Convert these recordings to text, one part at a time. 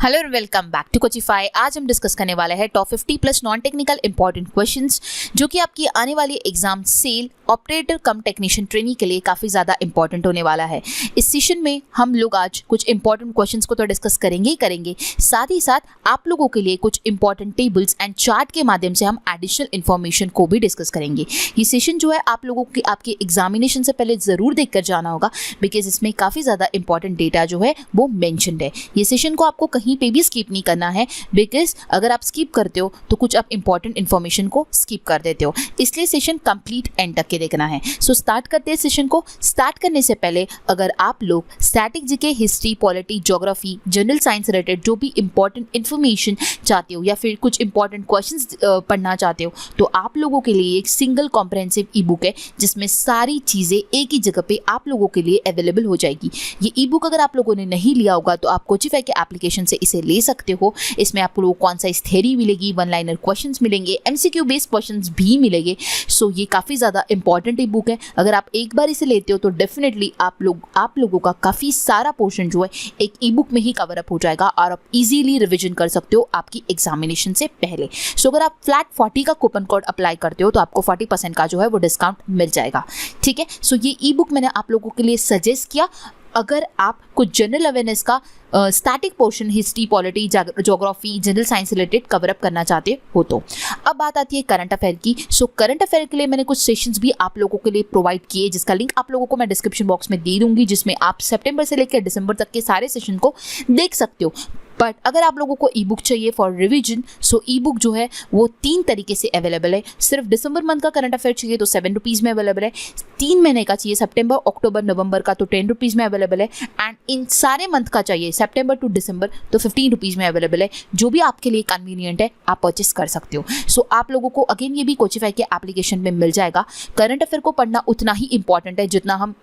Hello and welcome back to Coachify. आज हम discuss करने वाले हैं top 50 plus non technical important questions जो कि आपकी आने वाली exam cell operator cum technician trainee के लिए काफ़ी ज़्यादा इंपॉर्टेंट होने वाला है। इस सेशन में हम लोग आज कुछ इंपॉर्टेंट क्वेश्चंस को तो डिस्कस करेंगे ही करेंगे, साथ ही साथ आप लोगों के लिए कुछ इंपॉर्टेंट टेबल्स एंड चार्ट के माध्यम से हम एडिशनल इन्फॉर्मेशन को भी डिस्कस करेंगे। ये सेशन जो है आप लोगों की आपके एग्जामिनेशन से पहले ज़रूर देख कर जाना होगा, बिकॉज इसमें काफ़ी ज़्यादा इंपॉर्टेंट डेटा जो है वो मैंशनड है। ये सेशन को आपको कहीं पे भी स्किप नहीं करना है, बिकॉज अगर आप स्किप करते हो तो कुछ आप इंपॉर्टेंट इन्फॉर्मेशन को स्किप कर देते हो, इसलिए सेशन कंप्लीट एंड तक के देखना है। सो स्टार्ट करते हैं सेशन को। स्टार्ट करने से पहले अगर आप लोग static GK, history, polity, geography, general science related जो भी इंपॉर्टेंट इन्फॉर्मेशन चाहते हो या फिर कुछ इंपॉर्टेंट क्वेश्चंस पढ़ना चाहते हो तो आप लोगों के लिए एक सिंगल कॉम्प्रहेंसिव ई बुक है जिसमें सारी चीज़ें एक ही जगह पे आप लोगों के लिए अवेलेबल हो जाएगी। ये ई बुक अगर आप लोगों ने नहीं लिया होगा तो आप कोचिफाई के एप्लीकेशन से इसे ले सकते हो। इसमें आप लोगों को कॉन्साइज थ्योरी मिलेगी, वन लाइनर क्वेश्चंस मिलेंगे, एमसीक्यू बेस्ड क्वेश्चंस भी मिलेंगे। सो ये काफ़ी ज़्यादा इंपॉर्टेंट ई बुक है। अगर आप एक बार इसे लेते हो तो डेफिनेटली आप लोगों का काफ़ी सारा पोर्शन जो है एक ई बुक में ही कवर अप हो जाएगा और आप इजीली रिविजन कर सकते हो आपकी एग्जामिनेशन से पहले। सो अगर आप फ्लैट 40 का कूपन कोड अप्लाई करते हो तो आपको 40% का जो है वो डिस्काउंट मिल जाएगा। ठीक है, सो ये ई बुक मैंने आप लोगों के लिए सजेस्ट किया अगर आप कुछ जनरल अवेयरनेस का static portion, history, polity, geography, general science related cover up करना चाहते हो तो। अब बात आती है करंट अफेयर की। सो करंट अफेयर के लिए मैंने कुछ सेशंस भी आप लोगों के लिए प्रोवाइड किए, जिसका लिंक आप लोगों को मैं डिस्क्रिप्शन बॉक्स में दे दूंगी, जिसमें आप सितंबर से लेकर दिसंबर तक के सारे सेशन को देख सकते हो। बट अगर आप लोगों को ई बुक चाहिए for revision, so E book जो है वो 3 तरीके से अवेलेबल है। सिर्फ दिसंबर मंथ का करंट अफेयर चाहिए तो 7 रुपीज़ में अवेलेबल है। 3 महीने का चाहिए सितंबर, अक्टूबर, नवंबर का तो 10 रुपीज़ में अवेलेबल है। एंड इन सारे मंथ का चाहिए सितंबर टू दिसंबर तो 15 रुपीज़ में अवेलेबल है। जो भी आपके लिए कन्वीनियंट है आप परचेस कर सकते हो। सो आप लोगों को अगेन ये भी कोचिफाई के एप्लीकेशन में मिल जाएगा। करंट अफेयर को पढ़ना उतना ही इंपॉर्टेंट है जितना हम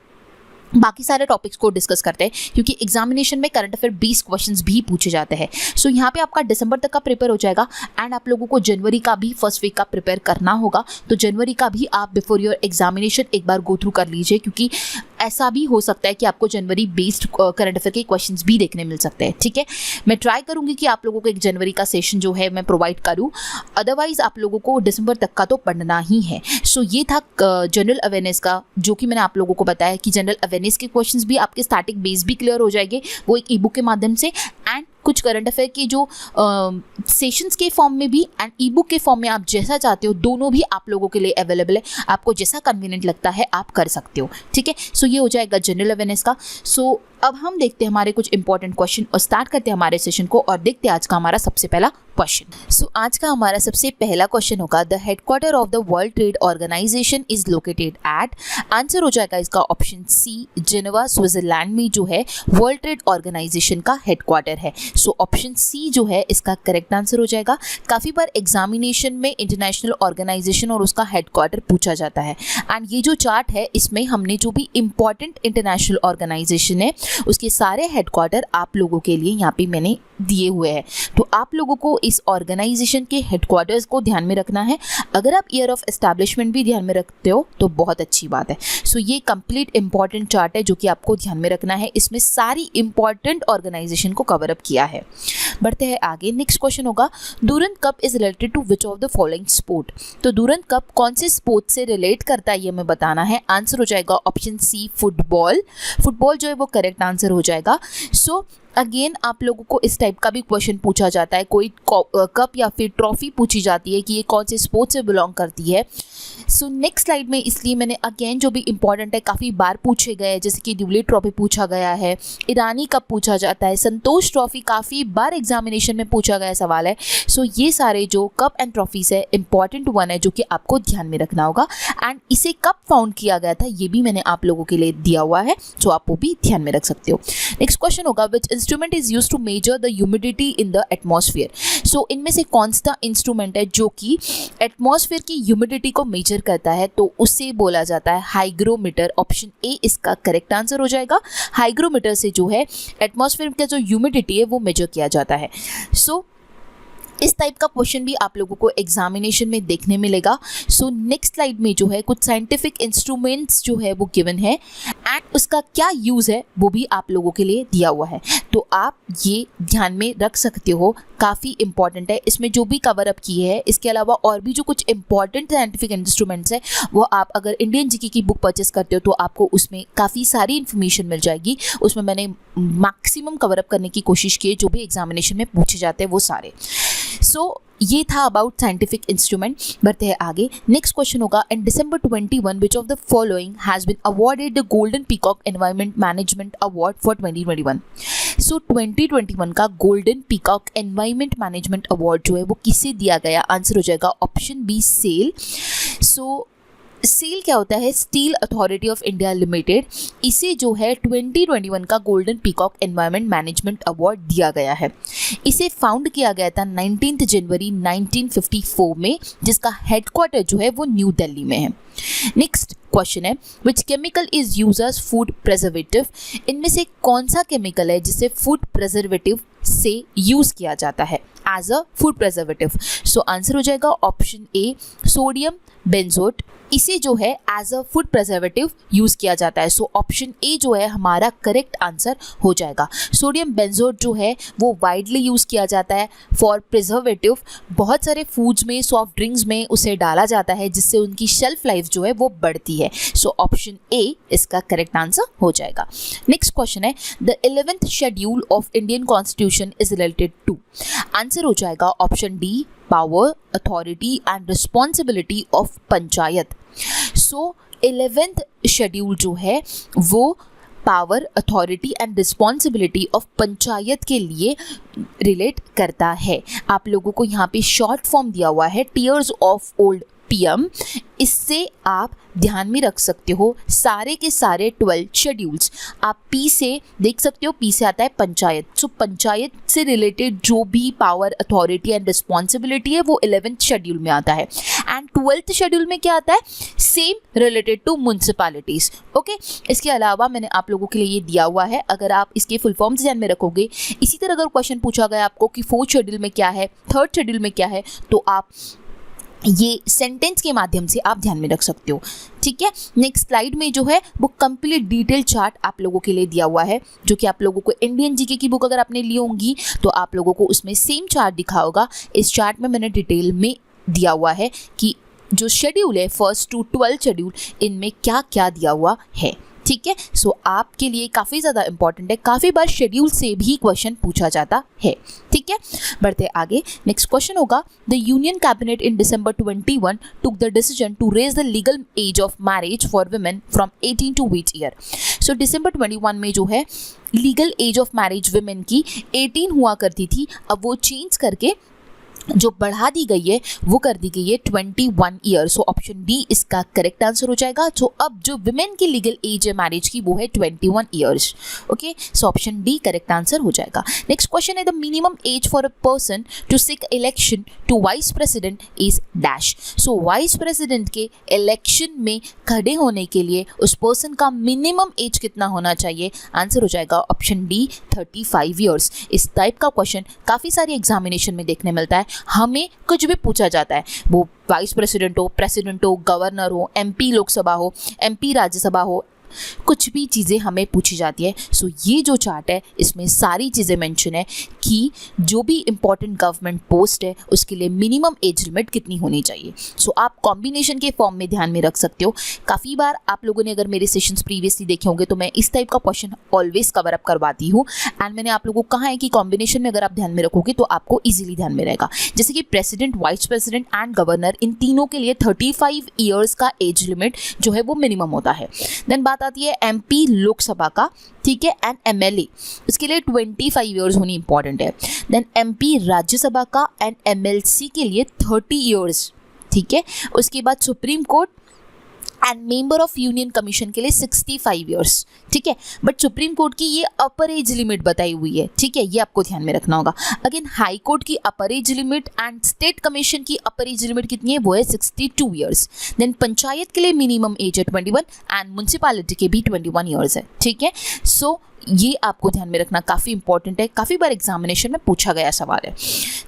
बाकी सारे टॉपिक्स को डिस्कस करते हैं, क्योंकि एग्जामिनेशन में करंट अफेयर 20 क्वेश्चंस भी पूछे जाते हैं। सो यहाँ पे आपका दिसंबर तक का प्रिपेयर हो जाएगा एंड आप लोगों को जनवरी का भी फर्स्ट वीक का प्रिपेयर करना होगा। तो जनवरी का भी आप बिफोर योर एग्जामिनेशन एक बार गो थ्रू कर लीजिए, क्योंकि ऐसा भी हो सकता है कि आपको जनवरी बेस्ड करंट अफेयर के क्वेश्चंस भी देखने मिल सकते हैं। ठीक है, मैं ट्राई करूँगी कि आप लोगों को एक जनवरी का सेशन जो है मैं प्रोवाइड करूँ, अदरवाइज आप लोगों को दिसंबर तक का तो पढ़ना ही है। सो ये था जनरल अवेयरनेस का, जो कि मैंने आप लोगों को बताया कि जनरल अवेयरनेस के क्वेश्चंस भी आपके स्टैटिक बेस भी क्लियर हो जाएंगे वो एक ई बुक के माध्यम से, एंड कुछ करंट अफेयर के जो सेशंस के फॉर्म में भी एंड ई बुक के फॉर्म में आप जैसा चाहते हो दोनों भी आप लोगों के लिए अवेलेबल है। आपको जैसा कन्वीनियंट लगता है आप कर सकते हो। ठीक है, सो ये हो जाएगा जनरल अवेयरनेस का। सो अब हम देखते हैं हमारे कुछ इंपॉर्टेंट क्वेश्चन और स्टार्ट करते हैं हमारे सेशन को और देखते हैं आज का हमारा सबसे पहला क्वेश्चन। सो आज का हमारा सबसे पहला क्वेश्चन होगा, the headquarter of the World Trade Organization is located at. Answer हो जाएगा इसका ऑप्शन सी, जेनेवा, स्विट्जरलैंड में जो है वर्ल्ड ट्रेड ऑर्गेनाइजेशन का हेडक्वार्टर है। सो ऑप्शन सी जो है इसका करेक्ट आंसर हो जाएगा। काफ़ी बार एग्जामिनेशन में इंटरनेशनल ऑर्गेनाइजेशन और उसका हेडक्वार्टर पूछा जाता है, एंड ये जो चार्ट है इसमें हमने जो भी इंपॉर्टेंट इंटरनेशनल ऑर्गेनाइजेशन है उसके सारे हेडक्वार्टर आप लोगों के लिए यहाँ पे मैंने दिए हुए हैं। तो आप लोगों को इस ऑर्गेनाइजेशन के हेडक्वार्टर्स को ध्यान में रखना है। अगर आप ईयर ऑफ एस्टैब्लिशमेंट भी ध्यान में रखते हो तो बहुत अच्छी बात है। सो ये कंप्लीट इंपॉर्टेंट चार्ट है जो कि आपको ध्यान में रखना है। इसमें सारी इंपॉर्टेंट ऑर्गेनाइजेशन को कवर अप किया है। बढ़ते हैं आगे। नेक्स्ट क्वेश्चन होगा, Durand Cup is related to which of the following sport. तो डूरंट कप कौन से स्पोर्ट से रिलेट करता है ये हमें बताना है। आंसर हो जाएगा ऑप्शन सी, फुटबॉल। फुटबॉल जो है वो करेक्ट आंसर हो जाएगा। सो अगेन आप लोगों को इस टाइप का भी क्वेश्चन पूछा जाता है, कोई कप या फिर ट्रॉफी पूछी जाती है कि ये कौन से स्पोर्ट से बिलोंग करती है। सो नेक्स्ट स्लाइड में इसलिए मैंने अगेन जो भी इंपॉर्टेंट है काफ़ी बार पूछे गए, जैसे कि ड्यूली ट्रॉफी पूछा गया है, ईरानी कप पूछा जाता है, संतोष ट्रॉफी काफ़ी बार एग्जामिनेशन में पूछा गया सवाल है। सो ये सारे जो कप एंड ट्रॉफीज है इंपॉर्टेंट वन है जो कि आपको ध्यान में रखना होगा, एंड इसे कब फाउंड किया गया था ये भी मैंने आप लोगों के लिए दिया हुआ है, सो आप वो भी ध्यान में रख सकते हो। नेक्स्ट क्वेश्चन होगा, which instrument is used to measure the humidity in the atmosphere. So इनमें से कौन सा इंस्ट्रूमेंट है जो कि एटमॉस्फेयर की ह्यूमिडिटी को मेजर करता है, तो उसे बोला जाता है हाइग्रोमीटर। ऑप्शन ए इसका करेक्ट आंसर हो जाएगा। हाइग्रोमीटर से जो है एटमॉस्फेयर का जो ह्यूमिडिटी है वो मेजर किया जाता है। सो इस टाइप का क्वेश्चन भी आप लोगों को एग्जामिनेशन में देखने मिलेगा। सो नेक्स्ट स्लाइड में जो है कुछ साइंटिफिक इंस्ट्रूमेंट्स जो है वो गिवन है एंड उसका क्या यूज़ है वो भी आप लोगों के लिए दिया हुआ है, तो आप ये ध्यान में रख सकते हो, काफ़ी इंपॉर्टेंट है। इसमें जो भी कवर अप किए हैं इसके अलावा और भी जो कुछ इंपॉर्टेंट साइंटिफिक इंस्ट्रूमेंट्स है वो आप अगर इंडियन जीके की बुक परचेस करते हो तो आपको उसमें काफ़ी सारी इन्फॉर्मेशन मिल जाएगी। उसमें मैंने मैक्सिमम कवर अप करने की कोशिश की है, जो भी एग्जामिनेशन में पूछे जाते हैं वो सारे। सो ये था अबाउट साइंटिफिक इंस्ट्रूमेंट। बढ़ते हैं आगे। नेक्स्ट क्वेश्चन होगा, in December 21 which of the following has been awarded the Golden Peacock Environment Management Award for 2021। So 2021 का Golden Peacock Environment Management Award जो है वो किसे दिया गया? आंसर हो जाएगा option B, SAIL. So SAIL क्या होता है? Steel Authority of India Limited, इसे जो है 2021 का Golden Peacock Environment Management Award दिया गया है। इसे फाउंड किया गया था 19 जनवरी 1954 में, जिसका हेडक्वार्टर जो है वो न्यू दिल्ली में है। नेक्स्ट क्वेश्चन है, which chemical is use as food preservative? इनमें से कौन सा केमिकल है जिसे फूड प्रिजर्वेटिव से यूज किया जाता है as a food preservative? So answer हो जाएगा ऑप्शन ए, सोडियम बेंजोएट। इसे जो है as a food preservative use किया जाता है। सो ऑप्शन ए जो है हमारा करेक्ट आंसर हो जाएगा। सोडियम बेंजोएट जो है वो वाइडली यूज़ किया जाता है फॉर प्रिजर्वेटिव। बहुत सारे फूड्स में, सॉफ्ट ड्रिंक्स में उसे डाला जाता है जिससे उनकी शेल्फ लाइफ जो है वो बढ़ती है। सो ऑप्शन ए इसका करेक्ट आंसर हो जाएगा। नेक्स्ट क्वेश्चन है, the 11th schedule of Indian constitution is related to? Answer हो जाएगा option D, power, authority and responsibility of panchayat. So 11th schedule जो है वो power, authority and responsibility of panchayat के लिए रिलेट करता है। आप लोगों को यहाँ पे शॉर्ट फॉर्म दिया हुआ है, टीयर्स ऑफ ओल्ड पीएम। इससे आप ध्यान में रख सकते हो सारे के सारे 12 शेड्यूल्स। आप पी से देख सकते हो, पी से आता है पंचायत। सो पंचायत से रिलेटेड जो भी पावर, अथॉरिटी एंड रिस्पॉन्सिबिलिटी है वो 11th शेड्यूल में आता है। एंड 12th शेड्यूल में क्या आता है? Same related to municipalities. Okay, इसके अलावा मैंने आप लोगों के लिए ये दिया हुआ है, अगर आप इसके फुल फॉर्म्स ध्यान में रखोगे। इसी तरह अगर क्वेश्चन पूछा गया आपको कि 4th शेड्यूल में क्या है, 3rd शेड्यूल में क्या है, तो आप ये सेंटेंस के माध्यम से आप ध्यान में रख सकते हो। ठीक है, नेक्स्ट स्लाइड में जो है वो कंप्लीट डिटेल चार्ट आप लोगों के लिए दिया हुआ है, जो कि आप लोगों को इंडियन जीके की बुक अगर आपने ली होंगी तो आप लोगों को उसमें सेम चार्ट दिखा होगा। इस चार्ट में मैंने डिटेल में दिया हुआ है कि जो शेड्यूल है 1st to 12th शेड्यूल, इनमें क्या क्या दिया हुआ है। ठीक है, सो आपके लिए काफ़ी ज़्यादा इंपॉर्टेंट है, काफ़ी बार शेड्यूल से भी क्वेश्चन पूछा जाता है। ठीक है, बढ़ते आगे। नेक्स्ट क्वेश्चन होगा, the union cabinet in December 21 took the decision to raise the legal age of marriage for women from 18 to which year? So December 21 में जो है legal age of marriage women की 18 हुआ करती थी, अब वो चेंज करके जो बढ़ा दी गई है वो कर दी गई है 21 ईयर। सो ऑप्शन डी इसका करेक्ट आंसर हो जाएगा। सो अब जो विमेन की लीगल एज है मैरिज की वो है 21 years. Okay, so option D correct answer हो जाएगा। नेक्स्ट क्वेश्चन है, the minimum age for a person to seek election to vice president is dash? So vice president के इलेक्शन में खड़े होने के लिए उस पर्सन का मिनिमम एज कितना होना चाहिए? आंसर हो जाएगा ऑप्शन डी 35 ईयर्स। इस टाइप का क्वेश्चन काफ़ी सारे एग्जामिनेशन में देखने मिलता है। हमें कुछ भी पूछा जाता है, वो वाइस प्रेसिडेंट हो, प्रेसिडेंट हो, गवर्नर हो, एमपी लोकसभा हो, एमपी राज्यसभा हो, कुछ भी चीज़ें हमें पूछी जाती है। सो ये जो चार्ट है इसमें सारी चीज़ें मेंशन है कि जो भी इंपॉर्टेंट गवर्नमेंट पोस्ट है उसके लिए मिनिमम एज लिमिट कितनी होनी चाहिए। सो आप कॉम्बिनेशन के फॉर्म में ध्यान में रख सकते हो। काफ़ी बार आप लोगों ने अगर मेरे सेशंस प्रीवियसली देखे होंगे तो मैं इस टाइप का क्वेश्चन ऑलवेज कवर अप करवाती हूँ। एंड मैंने आप लोगों को कहा है कि कॉम्बिनेशन में अगर आप ध्यान में रखोगे तो आपको ईजिली ध्यान में रहेगा। जैसे कि president, vice president and governor, इन तीनों के लिए 35 ईयर्स का एज लिमिट जो है वो मिनिमम होता है। देन बात आती है एमपी लोकसभा का, ठीक है, एंड एमएलए, इसके लिए 25 ईयर्स होनी इंपॉर्टेंट है। देन एमपी राज्यसभा का एंड एमएलसी के लिए 30 ईयर्स, ठीक है। उसके बाद supreme court and member of union commission के लिए 65 ईयर्स, ठीक है। बट सुप्रीम कोर्ट की ये अपर एज लिमिट बताई हुई है, ठीक है, ये आपको ध्यान में रखना होगा। अगेन हाई कोर्ट की अपर age limit and state commission की अपर एज लिमिट कितनी है, वो है 62 ईयर्स। देन पंचायत के लिए मिनिमम एज है 21 एंड म्युनिसिपैलिटी के भी 21 ईयर्स है, ठीक है। सो ये आपको ध्यान में रखना काफ़ी इंपॉर्टेंट है, काफ़ी बार एग्जामिनेशन में पूछा गया सवाल है।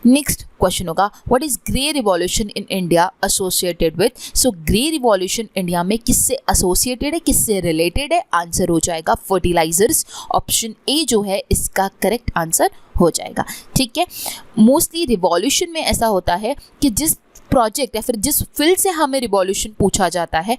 नेक्स्ट क्वेश्चन होगा what is grey revolution in India associated with. So grey revolution India में किससे एसोसिएटेड है, किससे रिलेटेड है? आंसर हो जाएगा फर्टिलाइजर्स। ऑप्शन ए जो है इसका करेक्ट आंसर हो जाएगा। ठीक है, मोस्टली रिवॉल्यूशन में ऐसा होता है कि जिस प्रोजेक्ट या फिर जिस फील्ड से हमें रिवॉल्यूशन पूछा जाता है,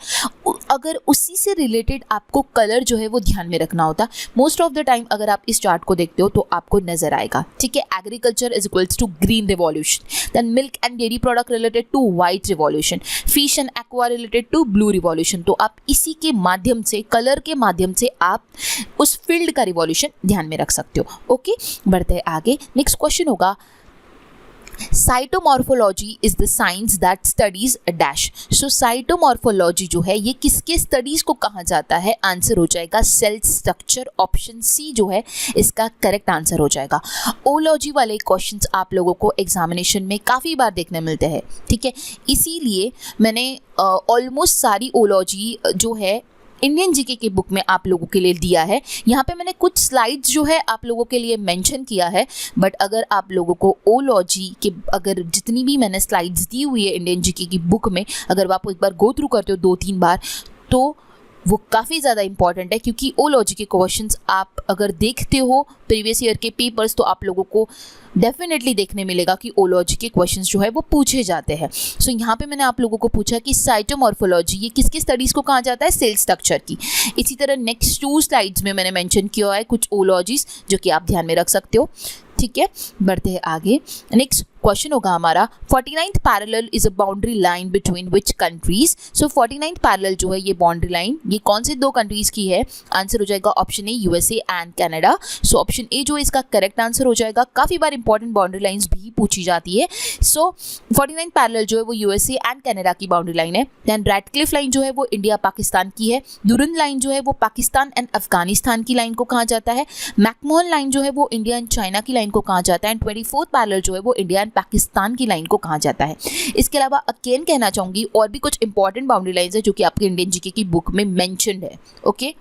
अगर उसी से रिलेटेड आपको कलर जो है वो ध्यान में रखना होता है। मोस्ट ऑफ द टाइम अगर आप इस चार्ट को देखते हो तो आपको नजर आएगा। ठीक है, agriculture is equals to green revolution, then milk and dairy product related to white revolution, fish and aqua related to blue revolution. तो आप इसी के माध्यम से, कलर के माध्यम से आप उस फील्ड का रिवॉल्यूशन ध्यान में रख सकते हो। ओके, बढ़ते हैं आगे। नेक्स्ट क्वेश्चन होगा cytomorphology is the science that studies dash. So cytomorphology जो है ये किसके स्टडीज को कहा जाता है? आंसर हो जाएगा सेल स्ट्रक्चर। ऑप्शन सी जो है इसका करेक्ट आंसर हो जाएगा। ओलॉजी वाले क्वेश्चंस आप लोगों को एग्जामिनेशन में काफ़ी बार देखने मिलते हैं। ठीक है, इसीलिए मैंने ऑलमोस्ट सारी ओलॉजी जो है इंडियन जीके की बुक में आप लोगों के लिए दिया है। यहाँ पे मैंने कुछ स्लाइड्स जो है आप लोगों के लिए मेंशन किया है, बट अगर आप लोगों को ओलॉजी के अगर जितनी भी मैंने स्लाइड्स दी हुई है इंडियन जीके की बुक में, अगर आप एक बार गो थ्रू करते हो 2-3 बार, तो वो काफ़ी ज़्यादा इंपॉर्टेंट है। क्योंकि ओलॉजी के क्वेश्चंस आप अगर देखते हो प्रीवियस ईयर के पेपर्स, तो आप लोगों को डेफिनेटली देखने मिलेगा कि ओलॉजी के क्वेश्चंस जो है वो पूछे जाते हैं। सो यहाँ पे मैंने आप लोगों को पूछा कि साइटोमॉर्फोलॉजी ये किसकी स्टडीज़ को कहा जाता है? सेल स्ट्रक्चर की। इसी तरह नेक्स्ट 2 स्लाइड्स में मैंने मेंशन किया है कुछ ओलॉजीज जो कि आप ध्यान में रख सकते हो। ठीक है, बढ़ते हैं आगे। नेक्स्ट क्वेश्चन होगा हमारा 49th parallel is a boundary line between which countries. So 49th parallel जो है ये बाउंड्री लाइन ये कौन से 2 कंट्रीज की है? आंसर हो जाएगा option A USA and Canada. So option A जो है इसका करेक्ट आंसर हो जाएगा। काफ़ी बार इंपॉर्टेंट बाउंड्री लाइंस भी पूछी जाती है। सो 49th पैरेलल जो है वो यूएसए एंड कनाडा की बाउंड्री लाइन है। दैन रेडक्लिफ लाइन जो है वो इंडिया पाकिस्तान की है। दुरंद लाइन जो है वो पाकिस्तान एंड अफगानिस्तान की लाइन को कहा जाता है। मैकमोहन लाइन जो है वो इंडिया एंड चाइना की लाइन को कहा जाता है। एंड 24th पैरेलल जो है वो इंडिया एंड पाकिस्तान की लाइन को कहा जाता है। इसके अलावा अगेन कहना चाहूंगी और भी कुछ इंपॉर्टेंट बाउंड्री लाइंस है जो कि आपके इंडियन जीके की बुक में मेंशन्ड है। ओके,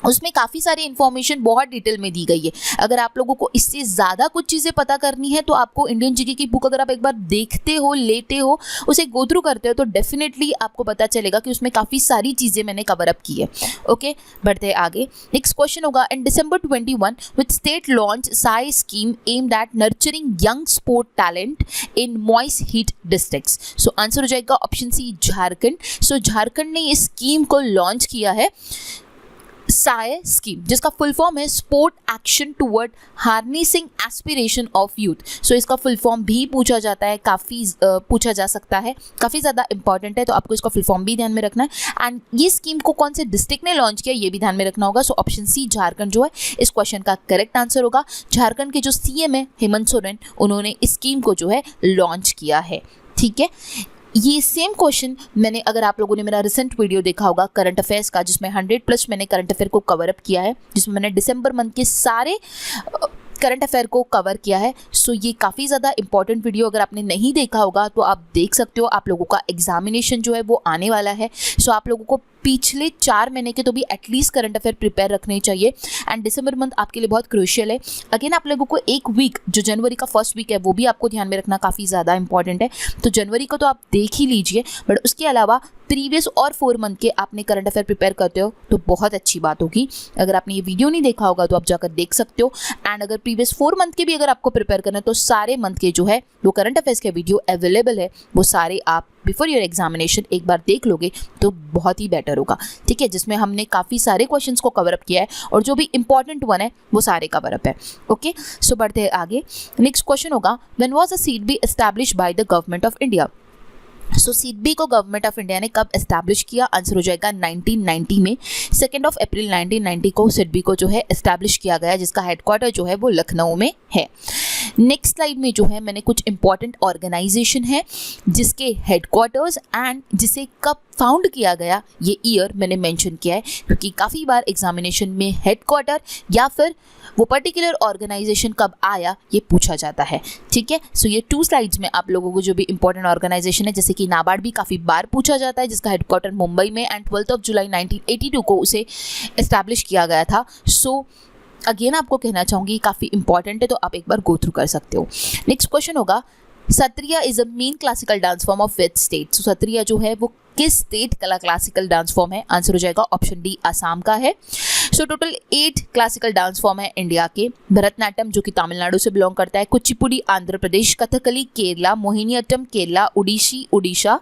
उसमें काफ़ी सारी इन्फॉर्मेशन बहुत डिटेल में दी गई है। अगर आप लोगों को इससे ज़्यादा कुछ चीज़ें पता करनी है तो आपको इंडियन जीके की बुक अगर आप एक बार देखते हो, लेते हो, उसे गो थ्रू करते हो, तो डेफिनेटली आपको पता चलेगा कि उसमें काफ़ी सारी चीज़ें मैंने कवर अप की है। ओके, बढ़ते हैं आगे। नेक्स्ट क्वेश्चन होगा in December 21 which state launch SAAY scheme aimed at nurturing young sport talent in Maoist hit districts. So answer हो जाएगा option C Jharkhand. So Jharkhand ने ये स्कीम को लॉन्च किया है, साय स्कीम, जिसका फुल फॉर्म है sport action toward harnessing aspiration of youth. So इसका फुल फॉर्म भी पूछा जाता है, काफ़ी पूछा जा सकता है, काफ़ी ज़्यादा इंपॉर्टेंट है, तो आपको इसका फुल फॉर्म भी ध्यान में रखना है। एंड ये स्कीम को कौन से डिस्ट्रिक्ट ने लॉन्च किया ये भी ध्यान में रखना होगा। सो ऑप्शन सी झारखंड जो है इस क्वेश्चन का करेक्ट आंसर होगा। झारखंड के जो सीएम है हेमंत सोरेन, उन्होंने इस स्कीम को जो है लॉन्च किया है। ठीक है, ये सेम क्वेश्चन मैंने, अगर आप लोगों ने मेरा रिसेंट वीडियो देखा होगा करंट अफेयर्स का, जिसमें 100+ मैंने करंट अफेयर को कवर अप किया है, जिसमें मैंने दिसंबर मंथ के सारे करंट अफेयर को कवर किया है। सो ये काफ़ी ज़्यादा इंपॉर्टेंट वीडियो अगर आपने नहीं देखा होगा तो आप देख सकते हो। आप लोगों का एग्जामिनेशन जो है वो आने वाला है। सो आप लोगों को पिछले 4 महीने के तो भी एटलीस्ट करंट अफेयर प्रिपेयर रखने चाहिए। एंड दिसंबर मंथ आपके लिए बहुत क्रूशियल है। अगेन आप लोगों को एक वीक जो जनवरी का फर्स्ट वीक है वो भी आपको ध्यान में रखना काफ़ी ज़्यादा इंपॉर्टेंट है। तो जनवरी को तो आप देख ही लीजिए, बट उसके अलावा प्रीवियस और 4 मंथ के आपने करंट अफेयर प्रिपेयर करते हो तो बहुत अच्छी बात होगी। अगर आपने ये वीडियो नहीं देखा होगा तो आप जाकर देख सकते हो। एंड अगर प्रीवियस 4 मंथ के भी अगर आपको प्रिपेयर करना है तो सारे मंथ के जो है वो करंट अफेयर्स के वीडियो अवेलेबल है, वो सारे आप बिफोर योर एग्जामिनेशन एक बार देख लोगे तो बहुत ही बेटर होगा। ठीक है, जिसमें हमने काफ़ी सारे क्वेश्चंस को कवर अप किया है और जो भी इंपॉर्टेंट वन है वो सारे कवर अप है। ओके, सो बढ़ते हैं आगे। नेक्स्ट क्वेश्चन होगा when was the SIDBI established by the government of India. So SIDBI को गवर्नमेंट ऑफ इंडिया ने कब एस्टैब्लिश किया? आंसर हो जाएगा 1990 में। 2 अप्रैल 1990 को सीडबी को जो है एस्टैब्लिश किया गया, जिसका हेडक्वार्टर जो है वो लखनऊ में है। नेक्स्ट स्लाइड में जो है मैंने कुछ इंपॉर्टेंट ऑर्गेनाइजेशन है जिसके हेडक्वार्टर्स एंड जिसे कब फाउंड किया गया ये ईयर मैंने मेंशन किया है, क्योंकि काफ़ी बार एग्जामिनेशन में हेडक्वार्टर या फिर वो पर्टिकुलर ऑर्गेनाइजेशन कब आया ये पूछा जाता है। ठीक है, सो ये 2 स्लाइड्स में आप लोगों को जो भी इंपॉर्टेंट ऑर्गेनाइजेशन है, जैसे कि नाबार्ड भी काफ़ी बार पूछा जाता है, जिसका हेडक्वार्टर मुंबई में एंड 12 जुलाई 1982 को उसे एस्टैब्लिश किया गया था। सो अगेन आपको कहना चाहूँगी काफ़ी इंपॉर्टेंट है, तो आप एक बार गो थ्रू कर सकते हो। नेक्स्ट क्वेश्चन होगा Sattriya is a main classical dance form of which state? So Sattriya जो है वो किस स्टेट का क्लासिकल डांस फॉर्म है? आंसर हो जाएगा ऑप्शन डी, असम का है। So total 8 classical dance form है इंडिया के। भरतनाट्यम जो कि तमिलनाडु से बिलोंग करता है, कुचिपुड़ी आंध्र प्रदेश, कथकली केरला, मोहिनीअट्टम केरला, ओडिसी उड़ीसा,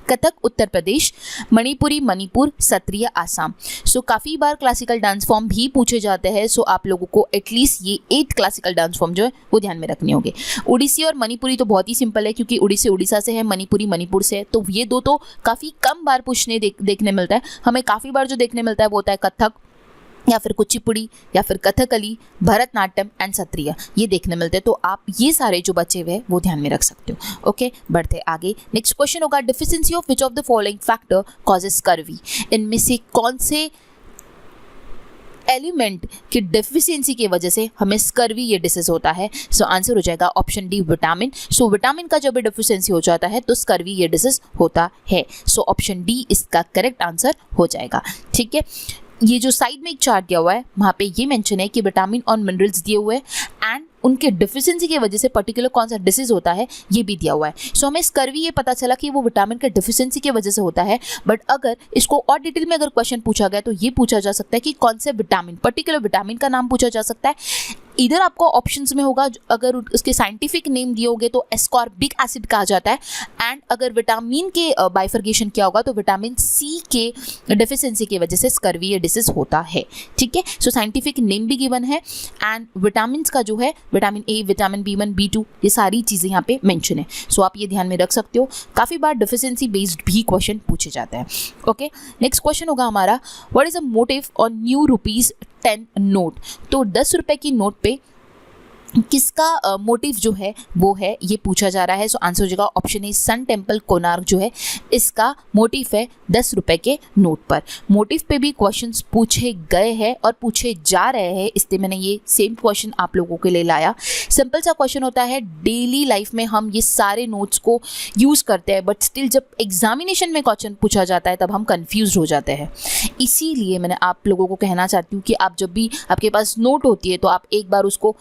कथक उत्तर प्रदेश, मणिपुरी मणिपुर, सत्रिया आसाम। सो काफ़ी बार क्लासिकल डांस फॉर्म भी पूछे जाते हैं। सो आप लोगों को एटलीस्ट ये 8 क्लासिकल डांस फॉर्म जो है वो ध्यान में रखने होंगे। ओडिसी और मणिपुरी तो बहुत ही सिंपल है क्योंकि ओडिसी उड़ीसा से है, मणिपुरी मणिपुर से है, तो ये दो तो काफ़ी कम बार पूछने देखने मिलता है। हमें काफ़ी बार जो देखने मिलता है वो होता है कथक या फिर कुचिपुड़ी या फिर कथकली, भरतनाट्यम एंड सत्रिया, ये देखने मिलते हैं। तो आप ये सारे जो बचे हुए हैं वो ध्यान में रख सकते हो। ओके, बढ़ते आगे। नेक्स्ट क्वेश्चन होगा, deficiency of which of the following factor causes scurvy? इनमें से कौन से एलिमेंट की डेफिशिएंसी की वजह से हमें स्कर्वी ये डिसीज होता है? सो आंसर हो जाएगा option D, vitamin. So vitamin का जब डेफिशिएंसी हो जाता है तो स्कर्वी ये डिसीज होता है। सो ऑप्शन डी इसका करेक्ट आंसर हो जाएगा। ठीक है, ये जो साइड में एक चार्ट दिया हुआ है वहाँ पे ये मेंशन है कि विटामिन और मिनरल्स दिए हुए हैं एंड उनके डिफिशिएंसी की वजह से पर्टिकुलर कौन सा डिसीज होता है ये भी दिया हुआ है। सो हमें स्कर्वी ये पता चला कि वो विटामिन के डिफिशिएंसी की वजह से होता है, बट अगर इसको और डिटेल में अगर क्वेश्चन पूछा गया तो ये पूछा जा सकता है कि कौन से विटामिन, पर्टिकुलर विटामिन का नाम पूछा जा सकता है। इधर आपको ऑप्शंस में होगा, अगर उसके साइंटिफिक नेम दिए होंगे तो एस्कॉर्बिक एसिड कहा जाता है, एंड अगर विटामिन के बाइफर्गेशन किया होगा तो विटामिन सी के डेफिशिएंसी की वजह से स्कर्वी ये डिसीज होता है। ठीक है, सो साइंटिफिक नेम भी गिवन है एंड विटामिन का जो है vitamin A, vitamin B1, B2, ये सारी चीज़ें यहाँ पे मेंशन है। सो आप ये ध्यान में रख सकते हो। काफ़ी बार डेफिशिएंसी बेस्ड भी क्वेश्चन पूछे जाते हैं। ओके, नेक्स्ट क्वेश्चन होगा हमारा, what is a motive on new ₹10 note? तो 10 रुपए की नोट पे किसका मोटिव जो है वो है ये पूछा जा रहा है। सो आंसर हो जाएगा option A, sun temple Konark जो है इसका मोटिव है 10 रुपए के नोट पर। मोटिव पे भी क्वेश्चंस पूछे गए हैं और पूछे जा रहे हैं, इसलिए मैंने ये सेम क्वेश्चन आप लोगों के लिए लाया। सिंपल सा क्वेश्चन होता है, डेली लाइफ में हम ये सारे नोट्स को यूज़ करते हैं, बट स्टिल जब एग्जामिनेशन में क्वेश्चन पूछा जाता है तब हम कन्फ्यूज हो जाते हैं। इसीलिए मैंने आप लोगों को कहना चाहती हूँ कि आप जब भी आपके पास नोट होती है तो आप एक बार उसको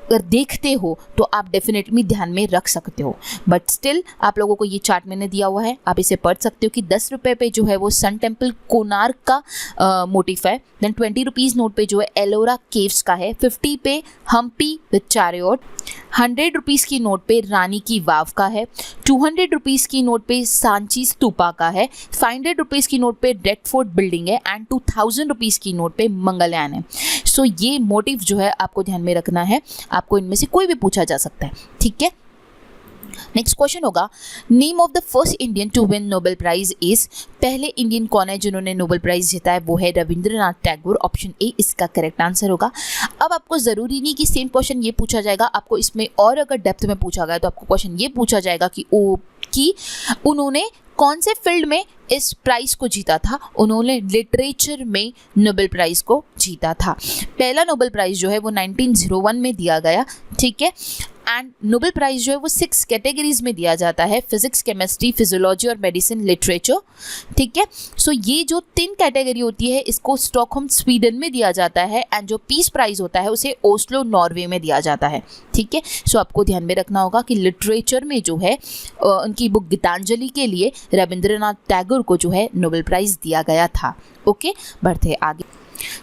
अगर देखते हो तो आप डेफिनेटली ध्यान में रख सकते हो, बट स्टिल आप लोगों को ये चार्ट मैंने दिया हुआ है, आप इसे पढ़ सकते हो कि 10 रुपये पे जो है वो सन टेम्पल कोणार्क का मोटिव है। देन 20 रुपीज़ नोट पे जो है एलोरा केव्स का है। 50 पे हम्पी विद चैरियट। 100 रुपीज़ की नोट पे रानी की वाव का है। 200 रुपीज़ की नोट पे सांची स्तूपा का है। 500 रुपीज़ की नोट पे रेड फोर्ट बिल्डिंग है एंड 2000 रुपीज़ की नोट पे मंगलयान है। सो ये मोटिव जो है आपको ध्यान में रखना है, आपको इनमें से कोई भी पूछा जा सकता है। ठीक है, नेक्स्ट क्वेश्चन होगा, name of the first Indian to win Nobel prize is? पहले इंडियन कौन है जिन्होंने नोबेल प्राइज जीता है? वो है रविंद्रनाथ टैगोर। ऑप्शन ए इसका करेक्ट आंसर होगा। अब आपको ज़रूरी नहीं कि सेम क्वेश्चन ये पूछा जाएगा, आपको इसमें और अगर डेप्थ में पूछा गया तो आपको क्वेश्चन ये पूछा जाएगा कि उन्होंने कौन से फील्ड में इस प्राइज को जीता था? उन्होंने लिटरेचर में नोबेल प्राइज को जीता था। पहला नोबेल प्राइज जो है वो 1901 में दिया गया। ठीक है, एंड नोबेल प्राइज जो है वो 6 कैटेगरीज में दिया जाता है, फिजिक्स, केमिस्ट्री, फिजियोलॉजी और मेडिसिन, लिटरेचर। ठीक है, सो ये जो 3 कैटेगरी होती है इसको स्टॉकहोम स्वीडन में दिया जाता है एंड जो पीस प्राइज होता है उसे ओस्लो नॉर्वे में दिया जाता है। ठीक है, सो आपको ध्यान में रखना होगा कि लिटरेचर में जो है उनकी बुक गीतांजलि के लिए रविंद्रनाथ टैगोर को जो है नोबेल प्राइज दिया गया था। ओके, बढ़ते आगे।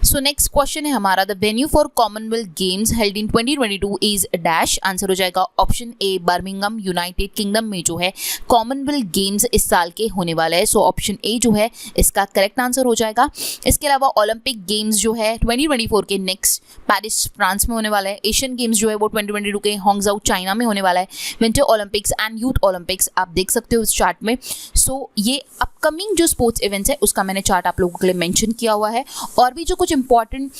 सो नेक्स्ट क्वेश्चन है हमारा, the venue for Commonwealth games held in 2022 is dash? Answer हो जाएगा ऑप्शन ए, बर्मिंघम, यूनाइटेड किंगडम में जो है कॉमनवेल्थ गेम्स इस साल के होने वाला है। सो ऑप्शन ए जो है इसका करेक्ट आंसर हो जाएगा। इसके अलावा ओलंपिक गेम्स जो है 2024 के नेक्स्ट पेरिस फ्रांस में होने वाला है। एशियन गेम्स जो है वो 2022 के हांगझाऊ चाइना में होने वाला है। Winter Olympics and youth Olympics आप देख सकते हो इस चार्ट में। सो ये अपकमिंग जो स्पोर्ट्स इवेंट्स है उसका मैंने चार्ट आप लोगों के लिए मेंशन किया हुआ है, और भी जो कुछ इंपॉर्टेंट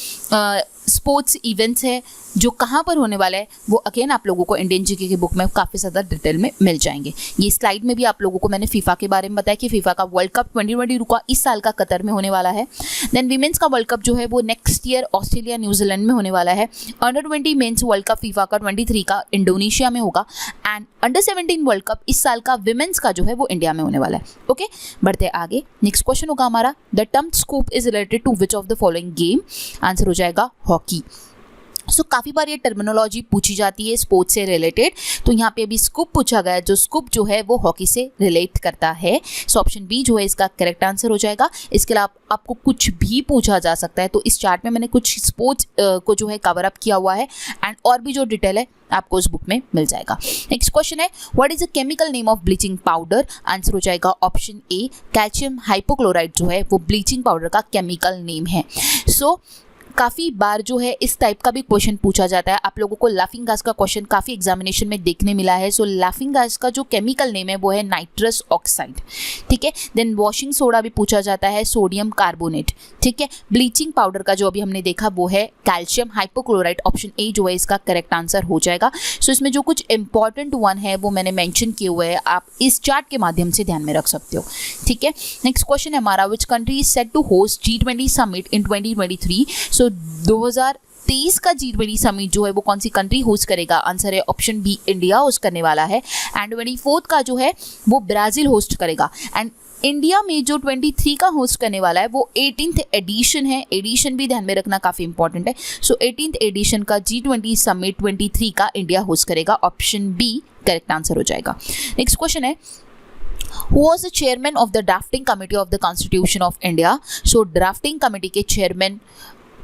स्पोर्ट्स इवेंट्स है जो कहाँ पर होने वाला है वो अगेन आप लोगों को इंडियन जीके की बुक में काफ़ी ज़्यादा डिटेल में मिल जाएंगे। ये स्लाइड में भी आप लोगों को मैंने फीफा के बारे में बताया कि फीफा का वर्ल्ड कप 2022 का इस साल का कतर में होने वाला है। देन वीमेंस का वर्ल्ड कप जो है वो नेक्स्ट ईयर ऑस्ट्रेलिया न्यूजीलैंड में होने वाला है। Under 20 mains world cup FIFA का 23 का इंडोनेशिया में होगा एंड अंडर 17 वर्ल्ड कप इस साल का विमेंस का जो है वो इंडिया में होने वाला है। ओके, बढ़ते आगे। नेक्स्ट क्वेश्चन होगा हमारा, the term scoop is related to which of the following game? Answer हो जाएगा हॉकी। काफ़ी बार ये टर्मिनोलॉजी पूछी जाती है स्पोर्ट्स से रिलेटेड। तो यहाँ पे अभी स्कूप पूछा गया है, जो स्कूप जो है वो हॉकी से रिलेट करता है। सो ऑप्शन बी जो है इसका करेक्ट आंसर हो जाएगा। इसके अलावा आपको कुछ भी पूछा जा सकता है। तो इस चार्ट में मैंने कुछ स्पोर्ट्स को जो है कवर अप किया हुआ है, एंड और भी जो डिटेल है आपको उस बुक में मिल जाएगा। नेक्स्ट क्वेश्चन है, what is the chemical name of bleaching powder? Answer हो जाएगा ऑप्शन ए, कैल्शियम हाइपोक्लोराइड जो है वो ब्लीचिंग पाउडर का केमिकल नेम है। सो काफ़ी बार जो है इस टाइप का भी क्वेश्चन पूछा जाता है। आप लोगों को लाफिंग गैस का क्वेश्चन काफ़ी एग्जामिनेशन में देखने मिला है। सो लाफिंग गैस का जो केमिकल नेम है वो है नाइट्रस ऑक्साइड, ठीक है। देन वॉशिंग सोडा भी पूछा जाता है, सोडियम कार्बोनेट, ठीक है। ब्लीचिंग पाउडर का जो अभी हमने देखा वो है कैल्शियम हाइपोक्लोराइड। ऑप्शन ए जो है इसका करेक्ट आंसर हो जाएगा। सो इसमें जो कुछ इंपॉर्टेंट वन है वो मैंने मैंशन किए हुए हैं, आप इस चार्ट के माध्यम से ध्यान में रख सकते हो, ठीक है। नेक्स्ट क्वेश्चन है हमारा, which country is set to host G20 summit in 2023? So 2023 का G20 समिट जो है वो कौन सी कंट्री होस्ट करेगा? आंसर है ऑप्शन बी, इंडिया होस्ट करने वाला है। एंड 24 का जो है वो ब्राज़ील होस्ट करेगा। एंड इंडिया में जो 23 का होस्ट करने वाला है वो 18th एडिशन है। एडिशन भी ध्यान में रखना काफ़ी इंपॉर्टेंट है। सो 18th एडिशन का G20 समिट 23 का इंडिया होस्ट करेगा। ऑप्शन बी करेक्ट आंसर हो जाएगा। नेक्स्ट क्वेश्चन है, Who was the chairman of the drafting committee of the Constitution of India? So drafting committee के चेयरमैन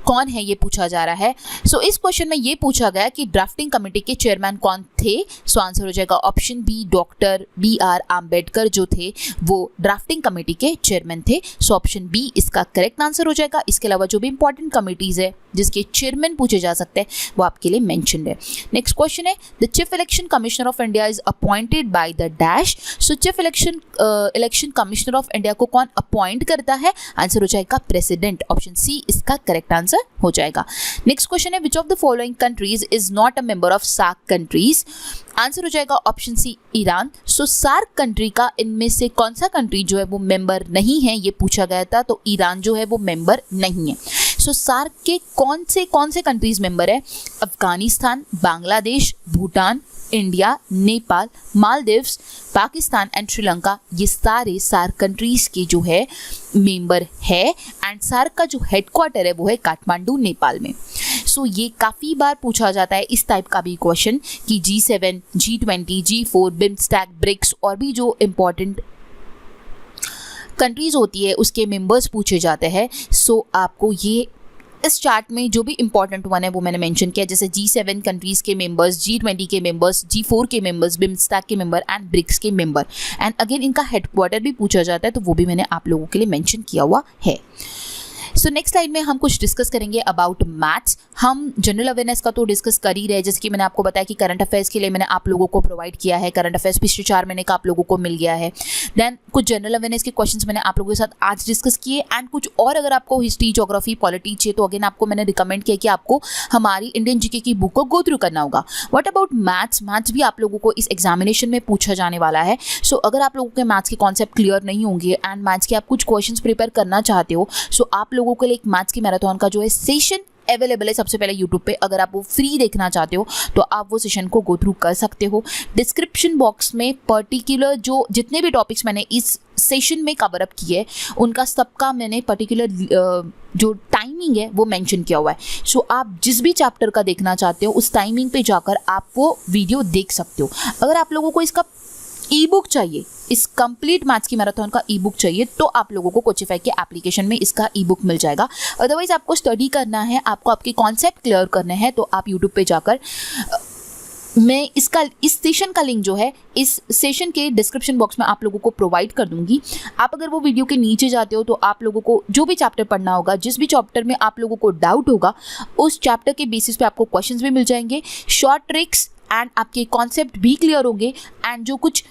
कौन है ये पूछा जा रहा है। सो इस क्वेश्चन में ये पूछा गया कि ड्राफ्टिंग कमेटी के चेयरमैन कौन थे। सो आंसर हो जाएगा option B, doctor BR Ambedkar जो थे वो ड्राफ्टिंग कमेटी के चेयरमैन थे। सो ऑप्शन बी इसका करेक्ट आंसर हो जाएगा। इसके अलावा जो भी इंपॉर्टेंट कमिटीज़ है जिसके चेयरमैन पूछे जा सकते हैं वो आपके लिए मेंशन्ड है। नेक्स्ट क्वेश्चन है, the chief election commissioner of India is appointed by the dash. So chief election commissioner of India को कौन अपॉइंट करता है? आंसर हो जाएगा प्रेसिडेंट। ऑप्शन सी इसका करेक्ट आंसर हो जाएगा। नेक्स्ट क्वेश्चन है, which of the following countries is not a member of SAARC countries? Answer हो जाएगा option C, Iran. So SAARC country का इनमें से कौन सा कंट्री जो है वो मेंबर नहीं है ये पूछा गया था। तो ईरान जो है वो मेंबर नहीं है। सो सार्क के कौन से कंट्रीज मेंबर है? अफगानिस्तान, बांग्लादेश, भूटान, इंडिया, नेपाल, मालदीव्स, पाकिस्तान एंड श्रीलंका, ये सारे सार्क कंट्रीज के जो है मेंबर है। एंड सार्क का जो हेडक्वार्टर है वो है काठमांडू, नेपाल में। सो ये काफ़ी बार पूछा जाता है इस टाइप का भी क्वेश्चन कि G7, G20, G4, बिम्स्टैक, ब्रिक्स और भी जो इम्पोर्टेंट कंट्रीज़ होती है उसके मेंबर्स पूछे जाते हैं। सो आपको ये इस चार्ट में जो भी इंपॉर्टेंट वन है वो मैंने मेंशन किया, जैसे G7 कंट्रीज़ के मेंबर्स, G20 के मेंबर्स, G4 के मेंबर्स, बिम्स्टैक के मेंबर एंड ब्रिक्स के मेंबर। एंड अगेन इनका हेडक्वार्टर भी पूछा जाता है तो वो भी मैंने आप लोगों के लिए मेंशन किया हुआ है। सो नेक्स्ट स्लाइड में हम कुछ डिस्कस करेंगे अबाउट मैथ्स। हम जनरल अवेयरनेस का तो डिस्कस कर ही रहे, जैसे कि मैंने आपको बताया कि करंट अफेयर्स के लिए मैंने आप लोगों को प्रोवाइड किया है। करंट अफेयर्स पिछले 4 महीने का आप लोगों को मिल गया है। देन कुछ जनरल अवेयरनेस के क्वेश्चंस मैंने आप लोगों के साथ आज डिस्कस किए। एंड कुछ और अगर आपको हिस्ट्री, ज्योग्राफी, पॉलिटी चाहिए तो अगेन आपको मैंने रिकमेंड किया कि आपको हमारी इंडियन जीके की बुक को गो थ्रू करना होगा। What about maths? मैथ्स भी आप लोगों को इस एग्जामिनेशन में पूछा जाने वाला है। सो अगर आप लोगों के मैथ्स के कॉन्सेप्ट क्लियर नहीं होंगे एंड मैथ्स के आप कुछ क्वेश्चंस प्रिपेयर करना चाहते हो, सो आप लोगों के लिए एक मैथ्स की मैराथन का जो है सेशन अवेलेबल है सबसे पहले यूट्यूब पे। अगर आप वो फ्री देखना चाहते हो तो आप वो सेशन को गो थ्रू कर सकते हो। डिस्क्रिप्शन बॉक्स में पर्टिकुलर जो जितने भी टॉपिक्स मैंने इस सेशन में कवर अप किए उनका सबका मैंने पर्टिकुलर जो टाइमिंग है वो मेंशन किया हुआ है। सो आप जिस भी चैप्टर का देखना चाहते हो उस टाइमिंग पे जाकर आप वो वीडियो देख सकते हो। अगर आप लोगों को इसका ई बुक चाहिए, इस कंप्लीट मैथ्स की मैराथन का ई बुक चाहिए तो आप लोगों को कोचिफाई के एप्लीकेशन में इसका ई बुक मिल जाएगा। अदरवाइज आपको स्टडी करना है, आपको आपके कॉन्सेप्ट क्लियर करने हैं तो आप यूट्यूब पे जाकर मैं इस सेशन का लिंक जो है इस सेशन के डिस्क्रिप्शन बॉक्स में आप लोगों को प्रोवाइड कर दूंगी। आप अगर वो वीडियो के नीचे जाते हो तो आप लोगों को जो भी चैप्टर पढ़ना होगा, जिस भी चैप्टर में आप लोगों को डाउट होगा उस चैप्टर के बेसिस पे आपको क्वेश्चंस भी मिल जाएंगे, शॉर्ट ट्रिक्स एंड आपके कॉन्सेप्ट भी क्लियर होंगे। एंड जो कुछ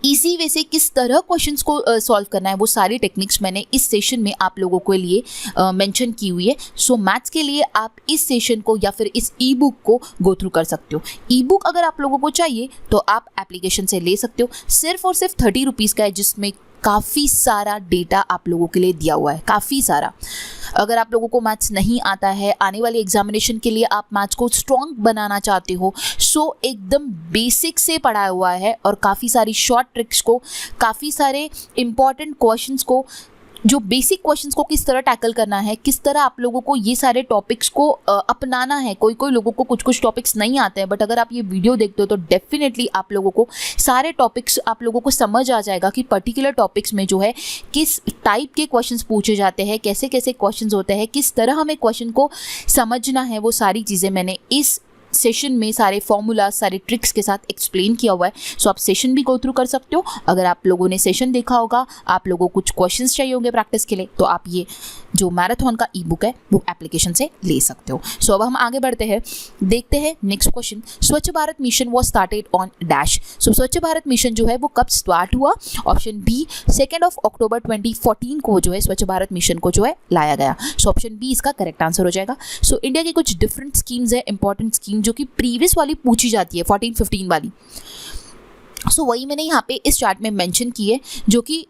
इसी वे से किस तरह क्वेश्चंस को सॉल्व करना है वो सारी टेक्निक्स मैंने इस सेशन में आप लोगों के लिए मेंशन की हुई है। सो मैथ्स के लिए आप इस सेशन को या फिर इस ई बुक को गो थ्रू कर सकते हो। ई बुक अगर आप लोगों को चाहिए तो आप एप्लीकेशन से ले सकते हो। सिर्फ और सिर्फ 30 रुपीज़ का है, जिसमें काफ़ी सारा डेटा आप लोगों के लिए दिया हुआ है, काफ़ी सारा। अगर आप लोगों को मैथ्स नहीं आता है, आने वाली एग्जामिनेशन के लिए आप मैथ्स को स्ट्रॉन्ग बनाना चाहते हो, सो एकदम बेसिक से पढ़ाया हुआ है और काफ़ी सारी शॉर्ट ट्रिक्स को, काफ़ी सारे इम्पॉर्टेंट क्वेश्चंस को जो बेसिक क्वेश्चंस को किस तरह टैकल करना है, किस तरह आप लोगों को ये सारे टॉपिक्स को अपनाना है। कोई कोई लोगों को कुछ कुछ टॉपिक्स नहीं आते हैं, बट अगर आप ये वीडियो देखते हो तो डेफिनेटली आप लोगों को सारे टॉपिक्स आप लोगों को समझ आ जाएगा कि पर्टिकुलर टॉपिक्स में जो है किस टाइप के क्वेश्चंस पूछे जाते हैं, कैसे कैसे क्वेश्चंस होते हैं, किस तरह हमें क्वेश्चन को समझना है। वो सारी चीज़ें मैंने इस सेशन में सारे फॉर्मूला सारे ट्रिक्स के साथ एक्सप्लेन किया हुआ है। सो आप सेशन भी गो थ्रू कर सकते हो। अगर आप लोगों ने सेशन देखा होगा, आप लोगों को कुछ क्वेश्चंस चाहिए होंगे प्रैक्टिस के लिए, तो आप ये जो मैराथन का ई बुक है वो एप्लीकेशन से ले सकते हो। सो अब हम आगे बढ़ते हैं, देखते हैं next question. Swachh Bharat mission was started on dash. So Swachh Bharat mission जो है वो कब स्टार्ट हुआ? ऑप्शन बी 2 अक्टूबर 2014 को जो है स्वच्छ भारत मिशन को जो है लाया गया। सो ऑप्शन बी इसका करेक्ट आंसर हो जाएगा। सो इंडिया की कुछ डिफरेंट स्कीम्स है, इंपॉर्टेंट स्कीम जो कि प्रीवियस वाली पूछी जाती है 14-15 वाली। सो वही मैंने यहाँ पे इस चार्ट में मेंशन की है, जो कि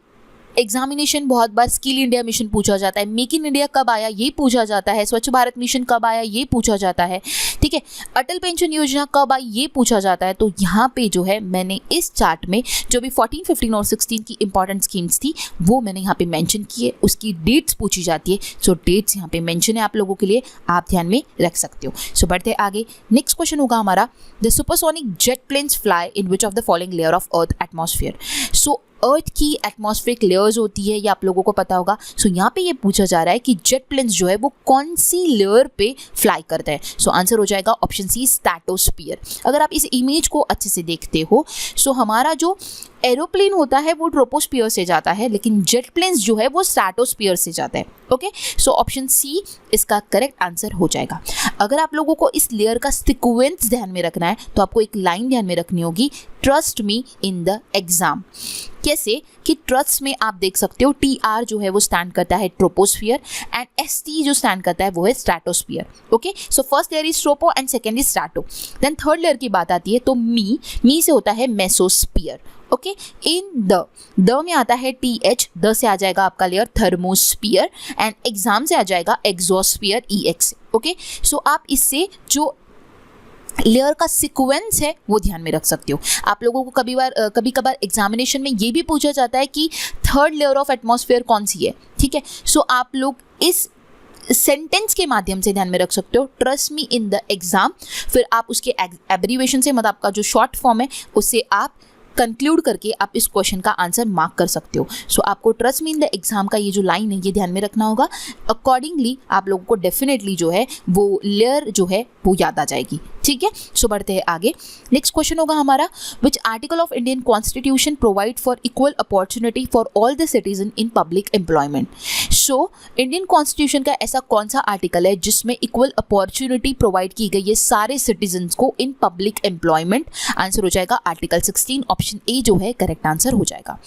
एग्जामिनेशन बहुत बार स्किल इंडिया मिशन पूछा जाता है, मेक इन इंडिया कब आया ये पूछा जाता है, स्वच्छ भारत मिशन कब आया ये पूछा जाता है, ठीक है, अटल पेंशन योजना कब आई ये पूछा जाता है। तो यहाँ पे जो है मैंने इस चार्ट में जो भी 14, 15 और 16 की इंपॉर्टेंट स्कीम्स थी वो मैंने यहाँ पे मेंशन की है, उसकी डेट्स पूछी जाती है। सो डेट्स यहाँ पे मेंशन है आप लोगों के लिए, आप ध्यान में रख सकते हो। सो बढ़ते आगे, नेक्स्ट क्वेश्चन होगा हमारा, the supersonic jet planes fly in which of the following layer of earth atmosphere. So earth की एटमॉस्फेरिक लेयर्स होती है, ये आप लोगों को पता होगा। सो यहाँ पे ये पूछा जा रहा है कि जेट प्लेन्स जो है वो कौन सी लेयर पे फ्लाई करता है। सो आंसर हो जाएगा ऑप्शन सी स्ट्रैटोस्फीयर। अगर आप इस इमेज को अच्छे से देखते हो, सो हमारा जो एरोप्लेन होता है वो ट्रोपोस्फीयर से जाता है, लेकिन जेट प्लेन्स जो है वो स्ट्रैटोस्फीयर से जाता है। ओके, सो ऑप्शन सी इसका करेक्ट आंसर हो जाएगा। अगर आप लोगों को इस लेयर का सीक्वेंस ध्यान में रखना है तो आपको एक लाइन ध्यान में रखनी होगी, trust me in the exam. कैसे कि ट्रस्ट में आप देख सकते हो TR जो है वो स्टैंड करता है ट्रोपोस्फियर एंड ST जो स्टैंड करता है वो है stratosphere. Okay, so first layer is tropo and second is strato. Then third layer की बात आती है तो मी से होता है मेसोस्फियर। ओके, इन द में आता है TH, द से आ जाएगा आपका लेयर थर्मोस्फियर एंड एग्जाम से आ जाएगा एक्सोस्फियर EX। ओके, सो आप इससे जो लेयर का सीक्वेंस है वो ध्यान में रख सकते हो। आप लोगों को कभी कभार एग्जामिनेशन में ये भी पूछा जाता है कि थर्ड लेयर ऑफ एटमॉस्फेयर कौन सी है, ठीक है। सो आप लोग इस सेंटेंस के माध्यम से ध्यान में रख सकते हो, trust me in the exam. फिर आप उसके एब्रीवेशन से, मतलब आपका जो शॉर्ट फॉर्म है उससे आप कंक्लूड करके आप इस क्वेश्चन का आंसर मार्क कर सकते हो। सो आपको trust me in the exam का ये जो लाइन है ये ध्यान में रखना होगा। अकॉर्डिंगली आप लोगों को डेफिनेटली जो है वो लेयर जो है वो याद आ जाएगी, ठीक है। सो बढ़ते हैं आगे, नेक्स्ट क्वेश्चन होगा हमारा, which article of Indian constitution provide for equal opportunity for all the citizen in public employment. So Indian constitution का ऐसा कौन सा आर्टिकल है जिसमें इक्वल अपॉर्चुनिटी प्रोवाइड की गई है सारे सिटीजन्स को इन पब्लिक एम्प्लॉयमेंट? आंसर हो जाएगा आर्टिकल 16, ऑप्शन ए जो है करेक्ट आंसर हो जाएगा।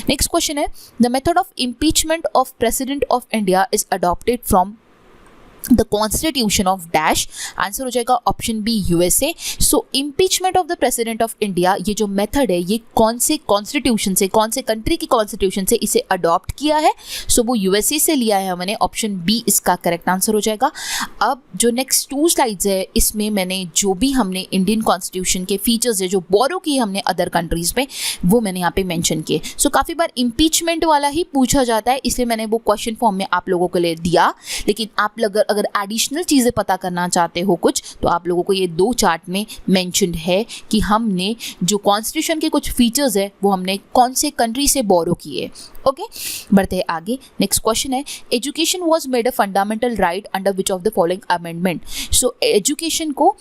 नेक्स्ट क्वेश्चन है, the method of impeachment of president of India is adopted from the constitution of dash. Answer हो जाएगा option B USA। So impeachment of the president of India, ये जो method है ये कौन से कॉन्स्टिट्यूशन से, कौन से कंट्री की कॉन्स्टिट्यूशन से इसे अडॉप्ट किया है? सो वो USA से लिया है मैंने, ऑप्शन बी इसका करेक्ट आंसर हो जाएगा। अब जो नेक्स्ट 2 स्लाइड्स है इसमें मैंने जो भी हमने इंडियन कॉन्स्टिट्यूशन के फीचर्स है जो बोरो किए हमने अदर कंट्रीज में, वो मैंने यहाँ पे मेंशन किए। सो काफ़ी बार इम्पीचमेंट वाला ही पूछा जाता है, इसलिए मैंने वो क्वेश्चन फॉर्म में आप लोगों के लिए दिया। लेकिन आप अगर एडिशनल चीज़ें पता करना चाहते हो कुछ, तो आप लोगों को ये 2 चार्ट में मेंशन्ड है कि हमने जो कॉन्स्टिट्यूशन के कुछ फीचर्स है वो हमने कौन से कंट्री से बोरो किए। ओके, बढ़ते हैं आगे, नेक्स्ट क्वेश्चन है, education was made a fundamental right under which of the following amendment. So education को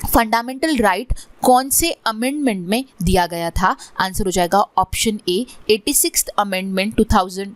फंडामेंटल राइट कौन से अमेंडमेंट में दिया गया था? आंसर हो जाएगा ऑप्शन ए 86th अमेंडमेंट 2002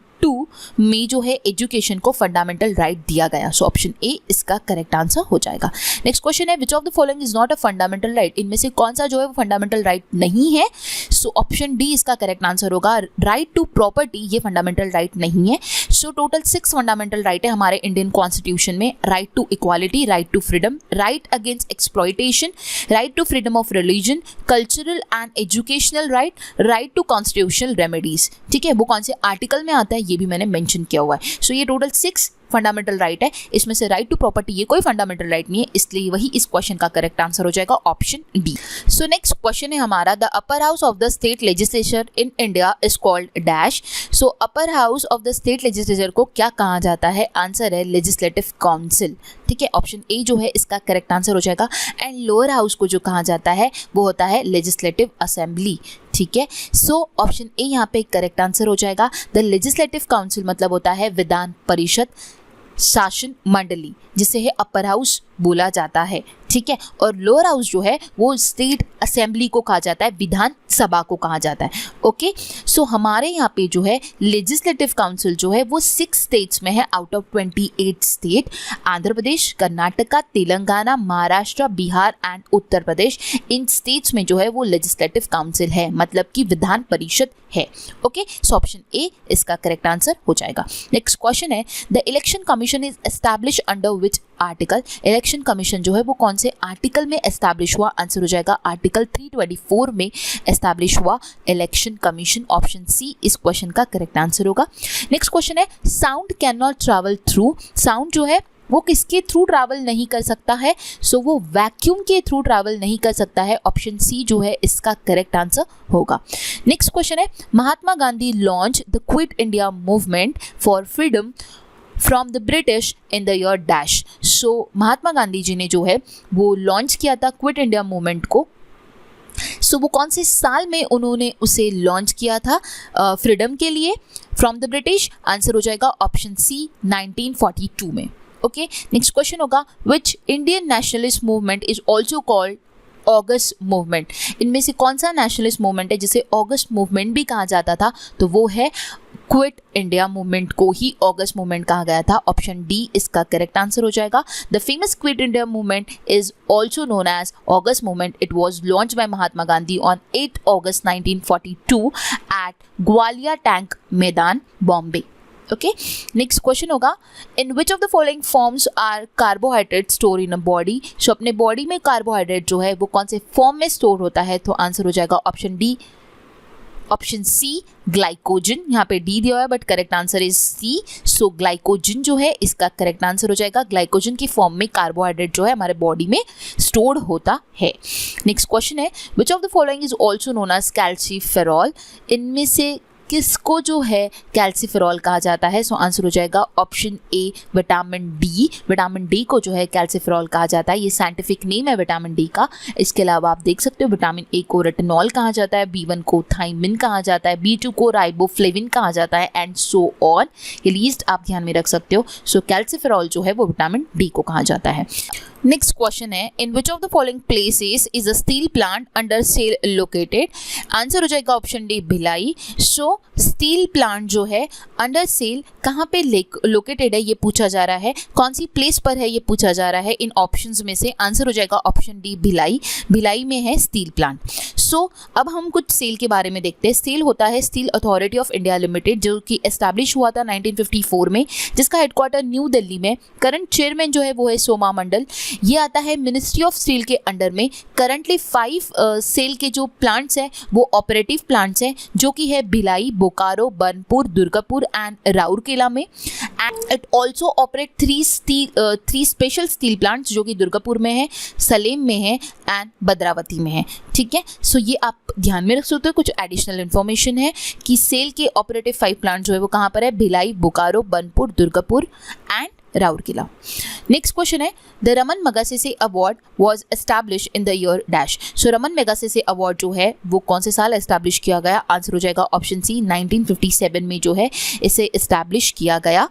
में जो है एजुकेशन को फंडामेंटल राइट दिया गया। सो ऑप्शन ए इसका करेक्ट आंसर हो जाएगा। नेक्स्ट क्वेश्चन है, which of the following is not a fundamental right. इनमें से कौन सा जो है वो फंडामेंटल राइट नहीं है? सो ऑप्शन डी इसका करेक्ट आंसर होगा। राइट टू प्रॉपर्टी ये फंडामेंटल राइट नहीं है। सो टोटल 6 फंडामेंटल राइट है हमारे इंडियन कॉन्स्टिट्यूशन में, right to equality, right to freedom, right against exploitation, right to freedom of religion, cultural and educational right, right to constitutional remedies. ठीक है, वो कौन से आर्टिकल में आता है ये भी मैंने मेंशन किया हुआ है। सो ये टोटल 6 फंडामेंटल राइट है, इसमें से राइट टू प्रॉपर्टी ये कोई फंडामेंटल राइट नहीं है, इसलिए वही इस क्वेश्चन का करेक्ट आंसर हो जाएगा option D. So next question है हमारा, the upper house of the state legislature in India is called dash. So upper house of the state legislature को क्या कहा जाता है? आंसर है लेजिस्लेटिव काउंसिल, ठीक है, ऑप्शन ए जो है इसका करेक्ट आंसर हो जाएगा। एंड लोअर हाउस को जो कहा जाता है वो होता है लेजिस्लेटिव असेंबली, ठीक है। सो ऑप्शन ए यहाँ पे करेक्ट आंसर हो जाएगा। द लेजिस्लेटिव काउंसिल मतलब होता है विधान परिषद, शासन मंडली, जिसे है अपर हाउस बोला जाता है, ठीक है। और लोअर हाउस जो है वो स्टेट असेंबली को कहा जाता है, विधान सभा को कहा जाता है। ओके, सो हमारे यहाँ पे जो है लेजिस्लेटिव काउंसिल जो है वो 6 स्टेट्स में है out of 28 state. Andhra Pradesh, Karnataka, Telangana, Maharashtra, Bihar and Uttar Pradesh, in states में जो है वो लेजिस्लेटिव काउंसिल है, मतलब कि विधान परिषद है। ओके, सो ऑप्शन ए इसका करेक्ट आंसर हो जाएगा। नेक्स्ट क्वेश्चन है, the election commission is establish under which article. Election commission जो है वो कौन से आर्टिकल में एस्टैब्लिश हुआ? आंसर हो जाएगा आर्टिकल 324 में एस्टैब्लिश हुआ इलेक्शन कमीशन, ऑप्शन सी इस क्वेश्चन का करेक्ट आंसर होगा। नेक्स्ट क्वेश्चन है, sound can not travel through. Sound जो है वो किसके थ्रू ट्रैवल नहीं कर सकता है? सो वो वैक्यूम के थ्रू ट्रैवल नहीं कर सकता है, ऑप्शन सी जो है इसका करेक्ट आंसर होगा। नेक्स्ट क्वेश्चन है, Mahatma Gandhi launch the quit India movement for freedom from the British in the year dash. So Mahatma Gandhi ji ने जो है वो लॉन्च किया था क्विट इंडिया मूवमेंट को। सो वो कौन से साल में उन्होंने उसे लॉन्च किया था फ्रीडम के लिए फ्रॉम द ब्रिटिश? आंसर हो जाएगा ऑप्शन सी 1942 में। ओके, नेक्स्ट क्वेश्चन होगा, which Indian nationalist movement is also called August movement. इनमें से कौन सा नेशनलिस्ट मूवमेंट है जिसे ऑगस्ट मूवमेंट भी कहा जाता था? तो वो है क्विट इंडिया मूवमेंट को ही ऑगस्ट मूवमेंट कहा गया था, ऑप्शन डी इसका करेक्ट आंसर हो जाएगा। The famous quit India movement is also known as August movement. It was launch by Mahatma Gandhi on 8 August 1942 at Gowalia Tank Maidan, Bombay. Okay, next question होगा, in which of the following forms are carbohydrate store in a body. So अपने body में carbohydrate जो है वो कौन से form में store होता है? तो आंसर हो जाएगा option D, option C glycogen. यहाँ पे डी दिया हुआ है but correct answer is C. So glycogen जो है इसका करेक्ट आंसर हो जाएगा। ग्लाइकोजन की फॉर्म में कार्बोहाइड्रेट जो है हमारे बॉडी में स्टोर होता है। नेक्स्ट क्वेश्चन है, which of the following is also known as calciferol. इनमें से किसको जो है कैल्सीफेरॉल कहा जाता है? सो आंसर हो जाएगा option A vitamin D. Vitamin D को जो है कैल्सीफेरॉल कहा जाता है, ये साइंटिफिक नेम है विटामिन डी का। इसके अलावा आप देख सकते हो विटामिन ए को रेटिनॉल कहा जाता है, B1 को थाइमिन कहा जाता है, B2 को राइबोफ्लेविन कहा जाता है एंड सो ऑन। ये लिस्ट आप ध्यान में रख सकते हो। सो कैल्सीफेरॉल जो है वो विटामिन डी को कहा जाता है। नेक्स्ट क्वेश्चन है, in which of the following places is a steel plant under SAIL located. Answer हो जाएगा option D Bhilai. So steel plant जो है अंडर सेल कहाँ पे लोकेटेड है ये पूछा जा रहा है, कौन सी प्लेस पर है ये पूछा जा रहा है। इन ऑप्शंस में से आंसर हो जाएगा ऑप्शन डी भिलाई। भिलाई में है स्टील प्लांट। सो अब हम कुछ सेल के बारे में देखते हैं। सेल होता है Steel Authority of India limited, जो कि एस्टैब्लिश हुआ था 1954 में, जिसका हेडक्वार्टर न्यू दिल्ली में। करंट चेयरमैन जो है वो है सोमा मंडल। ये आता है मिनिस्ट्री ऑफ स्टील के अंडर में। करंटली 5 सेल के जो प्लांट्स हैं वो ऑपरेटिव प्लांट्स हैं, जो कि है भिलाई, बोकारो, बर्नपुर, दुर्गापुर एंड राउरकेला में। And it also operate 3 special steel plants, जो कि दुर्गापुर में है, सलेम में है एंड भद्रावती में है। ठीक है, सो ये आप ध्यान में रख सकते हो। कुछ एडिशनल इन्फॉर्मेशन है कि सेल के ऑपरेटिव 5 प्लांट जो है वो कहाँ पर है, Bhilai, Bokaro, Burnpur, Durgapur and Rourkela. Next question है, the Ramon Magsaysay award was establish in the year dash. So Ramon Magsaysay award जो है वो कौन से साल एस्टैब्लिश किया गया? आंसर हो जाएगा ऑप्शन सी 1957 में जो है इसे एस्टैब्लिश किया गया।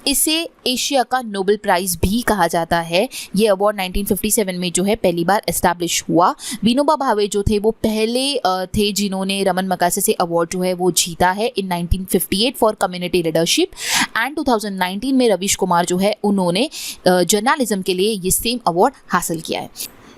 इसे एशिया का नोबेल प्राइज़ भी कहा जाता है। ये अवार्ड 1957 में जो है पहली बार एस्टैब्लिश हुआ। विनोबा भावे जो थे वो पहले थे जिन्होंने रमन मगासेसे अवार्ड जो है वो जीता है इन 1958 फॉर कम्युनिटी लीडरशिप। एंड 2019 में रवीश कुमार जो है उन्होंने जर्नलिज्म के लिए ये सेम अवार्ड हासिल किया है।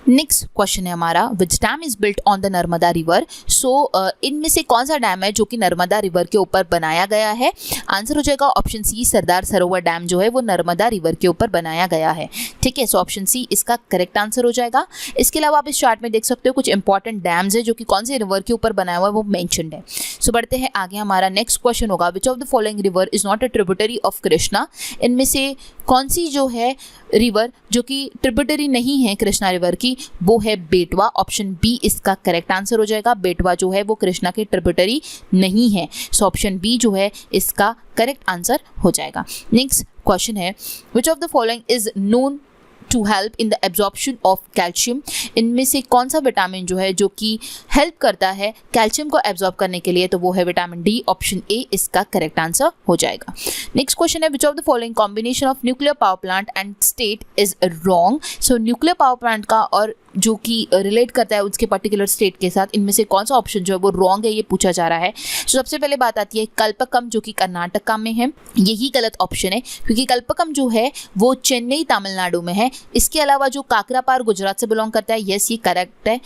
नेक्स्ट क्वेश्चन है हमारा, which dam is built on the Narmada river. So इनमें से कौन सा डैम है जो कि नर्मदा रिवर के ऊपर बनाया गया है? आंसर हो जाएगा ऑप्शन सी, सरदार सरोवर डैम जो है वो नर्मदा रिवर के ऊपर बनाया गया है। ठीक है, सो ऑप्शन सी इसका करेक्ट आंसर हो जाएगा। इसके अलावा आप इस चार्ट में देख सकते हो कुछ इंपॉर्टेंट डैम्स है जो कि कौन से रिवर के ऊपर बनाया हुआ है वो मेंशन्ड है। सो बढ़ते हैं आगे, हमारा नेक्स्ट क्वेश्चन होगा, विच of the following river is not a tributary of Krishna. इनमें से कौन सी जो है रिवर जो कि ट्रिब्यूटरी नहीं है कृष्णा रिवर की, वो है बेटवा। ऑप्शन बी इसका करेक्ट आंसर हो जाएगा। बेटवा जो है वो कृष्णा की ट्रिब्यूटरी नहीं है, सो ऑप्शन बी जो है इसका करेक्ट आंसर हो जाएगा। नेक्स्ट क्वेश्चन है, which of the following is known to help in the absorption of calcium. इनमें से कौन सा विटामिन जो है जो कि हेल्प करता है कैल्शियम को एब्जॉर्ब करने के लिए, तो वो है विटामिन डी। ऑप्शन ए इसका करेक्ट आंसर हो जाएगा। नेक्स्ट क्वेश्चन है, which of the following combination of nuclear power plant and state is wrong. So nuclear power plant का और जो कि रिलेट करता है उसके पर्टिकुलर स्टेट के साथ, इनमें से कौन सा ऑप्शन जो है वो रॉन्ग है, ये पूछा जा रहा है। सो सबसे पहले बात आती है कल्पकम जो कि कर्नाटका में है, यही गलत ऑप्शन है क्योंकि कल्पकम जो है वो चेन्नई तमिलनाडु में है। इसके अलावा जो काकरापार गुजरात से बिलोंग करता है, यस ये करेक्ट है।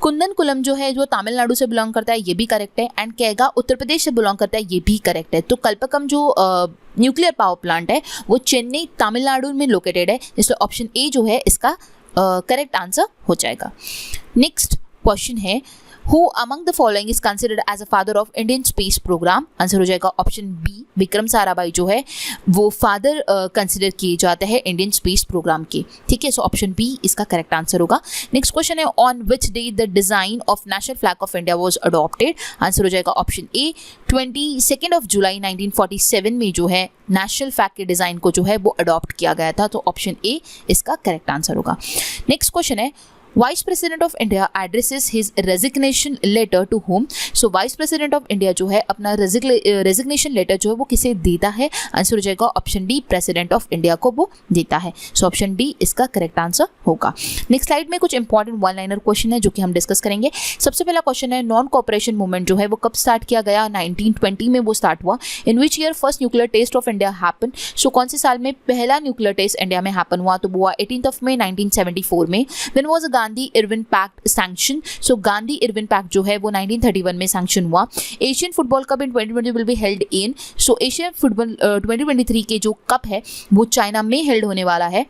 कुंदनकुलम जो है जो तमिलनाडु से बिलोंग करता है, ये भी करेक्ट है। एंड कैगा उत्तर प्रदेश से बिलोंग करता है, ये भी करेक्ट है। तो कल्पकम जो न्यूक्लियर पावर प्लांट है वो चेन्नई तमिलनाडु में लोकेटेड है, इसलिए ऑप्शन ए जो है इसका करेक्ट आंसर हो जाएगा। नेक्स्ट क्वेश्चन है, Who among the following is considered as a father of Indian space program? Answer हो जाएगा ऑप्शन बी, विक्रम साराभाई जो है वो फादर कंसिडर किए जाते हैं इंडियन स्पेस प्रोग्राम के। ठीक है, सो ऑप्शन बी इसका करेक्ट आंसर होगा। नेक्स्ट क्वेश्चन है, on which day the design of national flag of India was adopted. Answer हो जाएगा ऑप्शन ए, 22 जुलाई 1947 में जो है नेशनल फ्लैग के डिजाइन को जो है वो अडॉप्ट किया गया था, तो ऑप्शन ए इसका करेक्ट आंसर होगा। नेक्स्ट क्वेश्चन है, vice president of India addresses his resignation letter to whom. So vice president of India जो है अपना रेजिग्नेशन लेटर जो है वो किसे देता है? आंसर हो जाएगा option D, president of India को वो देता है, सो ऑप्शन डी इसका करेक्ट आंसर होगा। नेक्स्ट स्लाइड में कुछ इंपॉर्टेंट वन लाइनर क्वेश्चन है जो कि हम डिस्कस करेंगे। सबसे पहला क्वेश्चन है, नॉन कोऑपरेशन मूवमेंट जो है वो कब स्टार्ट किया गया? 1920 में वो स्टार्ट हुआ। In which year first nuclear test of India happen. So कौन से साल में पहला न्यूक्लियर टेस्ट इंडिया में हैपन हुआ? तो वो हुआ 18 मई 1974 में। When was the Gandhi Irwin pact sanction. So Gandhi Irwin pact जो है वो 1931 में सैंक्शन हुआ। Asian football cup in 2020 will be held in. So Asian football 2023 के जो कप है वो चाइना में हेल्ड होने वाला है।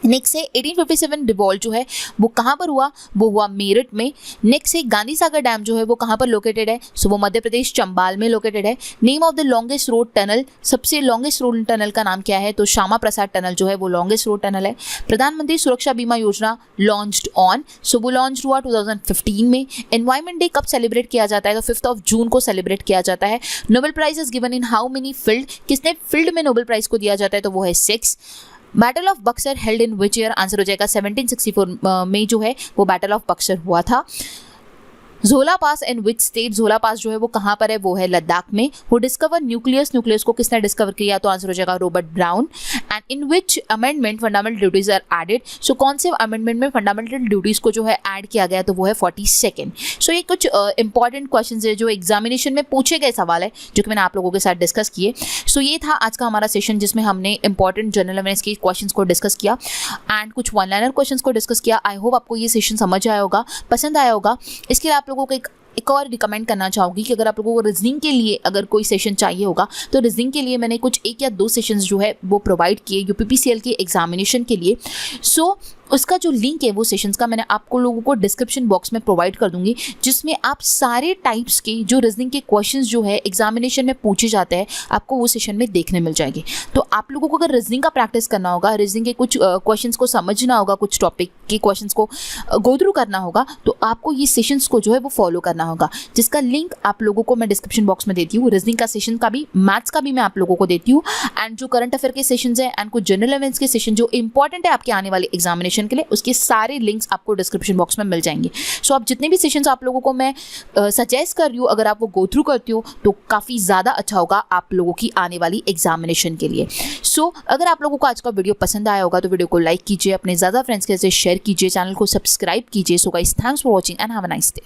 नेक्स्ट है 1857 रिवॉल्ट जो है वो कहाँ पर हुआ? वो हुआ मेरठ में। नेक्स्ट है गांधी सागर डैम जो है वो कहाँ पर लोकेटेड है? सो वो मध्य प्रदेश चंबाल में लोकेटेड है। Name of the longest road tunnel, सबसे लॉन्गेस्ट रोड टनल का नाम क्या है? तो श्यामा प्रसाद टनल जो है वो लॉन्गेस्ट रोड टनल है। प्रधानमंत्री सुरक्षा बीमा योजना लॉन्च्ड ऑन, सो वो लॉन्च हुआ 2015 में। एनवायरमेंट डे कब सेलिब्रेट किया जाता है? तो 5 जून को सेलिब्रेट किया जाता है। Nobel prize is given in how many field, किसने फील्ड में नोबेल प्राइज को दिया जाता है? तो वो है 6। Battle of Buxar held in which year? Answer हो जाएगा 1764 में जो है वो बैटल ऑफ बक्सर हुआ था। झोला पास इन विच स्टेट, झोला पास जो है वो कहाँ पर है? वो है लद्दाख में। वो डिस्कवर न्यूक्लियस, न्यूक्लियस को किसने डिस्कवर किया? तो आंसर हो जाएगा Robert Brown. And in which amendment fundamental duties are added. So कौन से अमेंडमेंट में फंडामेंटल ड्यूटीज को जो है ऐड किया गया? तो वो है 42nd। सो ये कुछ इंपॉर्टेंट क्वेश्चन है जो एग्जामिनेशन में पूछे गए सवाल है जो कि मैंने आप लोगों के साथ डिस्कस किए। सो ये था आज का हमारा सेशन जिसमें हमने इंपॉर्टेंट जनरल अवेयरनेस के क्वेश्चन को डिस्कस किया एंड कुछ वन लाइनर क्वेश्चन को डिस्कस किया। आई होप आपको ये सेशन समझ आया होगा, पसंद आया होगा। इसके लिए आप लोगों को एक और रिकमेंड करना चाहूँगी कि अगर आप लोगों को रीजनिंग के लिए अगर कोई सेशन चाहिए होगा तो रीजनिंग के लिए मैंने कुछ 1 या 2 सेशंस जो है वो प्रोवाइड किए यूपीपीसीएल के एग्जामिनेशन के लिए। सो उसका जो लिंक है वो सेशंस का मैंने आपको लोगों को डिस्क्रिप्शन बॉक्स में प्रोवाइड कर दूंगी, जिसमें आप सारे टाइप्स के जो रीजनिंग के क्वेश्चंस जो है एग्जामिनेशन में पूछे जाते हैं आपको वो सेशन में देखने मिल जाएंगे। तो आप लोगों को अगर रीजनिंग का प्रैक्टिस करना होगा, रीजनिंग के कुछ क्वेश्चंस को समझना होगा, कुछ टॉपिक के क्वेश्चंस को गो थ्रू करना होगा, तो आपको ये सेशंस को जो है वो फॉलो करना होगा, जिसका लिंक आप लोगों को मैं डिस्क्रिप्शन बॉक्स में देती हूँ। रीजनिंग का सेशन का भी, मैथ्स का भी मैं आप लोगों को देती हूँ एंड जो करंट अफेयर के सेशन है एंड कुछ जनरल अवेयरनेस के सेशन जो इंपॉर्टेंट है आपके आने वाले एग्जामिनेशन के लिए, उसके सारे लिंक्स आपको डिस्क्रिप्शन बॉक्स में मिल जाएंगे। सो आप जितने भी सेशंस आप लोगों को मैं सजेस्ट कर रही हूँ, अगर आप वो गो थ्रू करती हो तो काफ़ी ज़्यादा अच्छा होगा आप लोगों की आने वाली एग्जामिनेशन के लिए। सो अगर आप लोगों को आज का वीडियो पसंद आया होगा तो वीडियो को लाइक कीजिए, अपने ज़्यादा फ्रेंड्स के साथ शेयर कीजिए, चैनल को सब्सक्राइब कीजिए। So guys, thanks for watching and have a nice day.